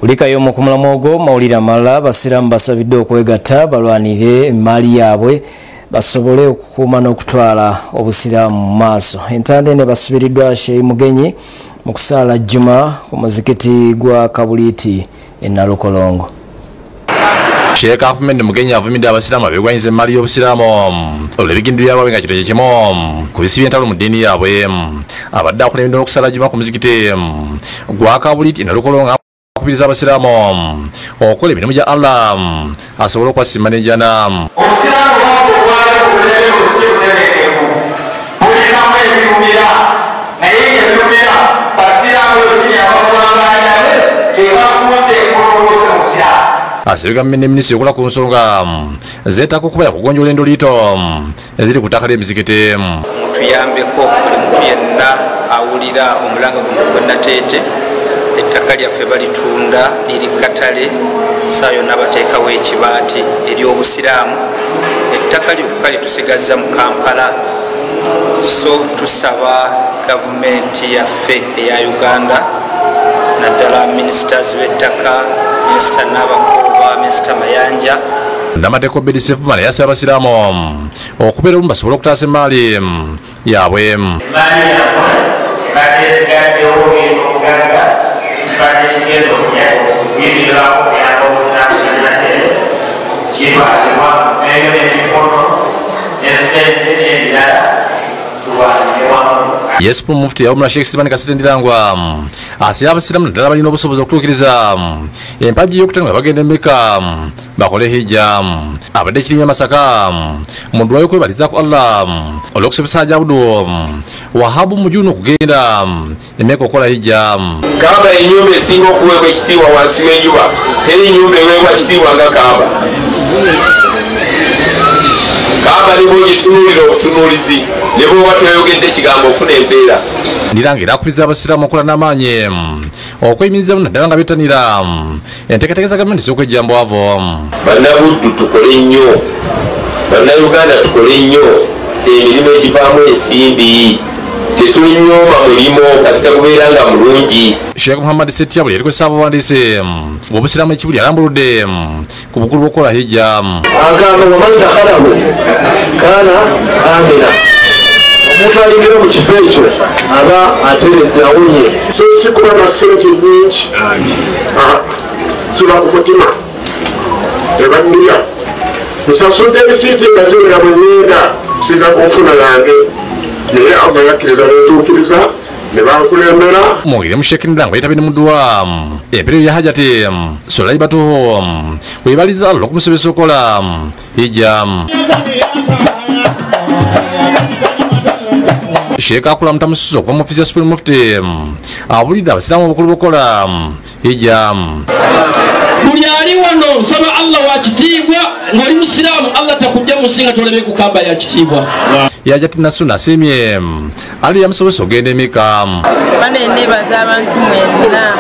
Ulikayo mu kumulamu ogwo mawulire amalala abasiraamu basabidde okwegatta balwanire emaali yaabwe basobole okukuuma n'okutwala obusiraamu mu maaso. Entande ne basubiriddwa Sheikh Mugenyi mu kusaala Juma ku muzikiti gwa Kabuliiti e Nalukolongo. Sheikh Ahmed Mugenyi avumidde abasiraamu abegwanyiza emaali y'obusiraamu olw'ebigendererwa byabwe nga kino kimu ku bisi by'entalo mu ddiini yaabwe. Abadde akulembedde n'okusaala Juma ku muzikiti gwa Kabuliiti e Nalukolongo akubiriza abasiraamu okukola emirimu gya Allah asobole okubasimba n'enjana. Asabye gavumenti ne minisitule okukola ku nsonga zeetaaga okuba yakugonjoola endoliito eziri ku ttaka ly'emizikiti. Mutuyambeko buli muntu yenna awulira omulanga guno gwennateete ettaka lyaffe balitunda liri katale saa yonna bateekawo ekibaati ery'obusiraamu. Ettaka lyokka litusigazza mu Kampala, so tusaba gavumenti yaffe eya Uganda naddala ministers b'ettaka, minisita Nabakooba, minisita Mayanja. Nnamateeka Obedi Sefumana yasaba abasiraamu okubeera omu basobole okutaasa emaali yaabwe. Yes, Mufti Yaumula Sheikh Stephen Kasete Ndirangwa asaba abasiraamu naddala balina obusobozi okutuukiriza empagi y'okutanga bagenda Mecca bakole hijja. Abadde Kirimya Masaka mu ddwa y'okwebaliza ku Allah olw'okusomesa Hajji Abdu Wahabu Mujunu okugenda Mecca okukola hijja. Kaaba ennyumba esinga okuweebwa ekitiibwa wansi w'enjuba, teri nnyumba eweebwa ekitiibwa nga Kaaba. Kaaba ne bw'ogitunuulira obutunuulizi ne bw'oba toyogedde ekigambo ofuna empeera. Ndiranga era akubiriza abasiraamu okukola n'amaanyi okweyimirizamu naddala nga bettanira enteekateeka za gavumenti ez'okwejjamba abo. Bannabuddu tukole nnyo, Bannayuganda tukole nnyo emirimu egivaamu ensimbi. Tetulinyooma mulimo kasita gubeera nga mulungi. Sheikh Muhammad Setia buli erikozesa abawandiise b'obusiraamu ekibuli alambuludde ku bukulu bw'okukola hijja. Agamba waman dakhalahu kaana amina. Omuntu ayingira mu kifo ekyo aba ateredde awunye. So sikuba na ssente nnyingi, siba ku mutima ebannira nsasudde ebisiiti nga ziwera bwe ngenda singa kunfuna yange naye Allah yakkiriza n'etuukiriza ne bankulembera. Mwogere Sheikh Ndirangwa yeetabye ne mudduwa empeerero ya Hajati Sulaibatu weebaliza Allah okumusobozesa okukola hijja. Sheikh Akula Mutamususo okuva mu ofiisi ya Supreme Mufti abulidde abasiraamu obukulu bw'okukola hijja. Buli ali wano nsaba Allah wa kitiibwa ng'oli musiraamu Allah takujja mu nsi nga tolabye ku Kaaba ya kitiibwa. Hajati Nasuna asiimye ali yamusobozesa okugenda Mecca. Bane nebaza abantu mwenna.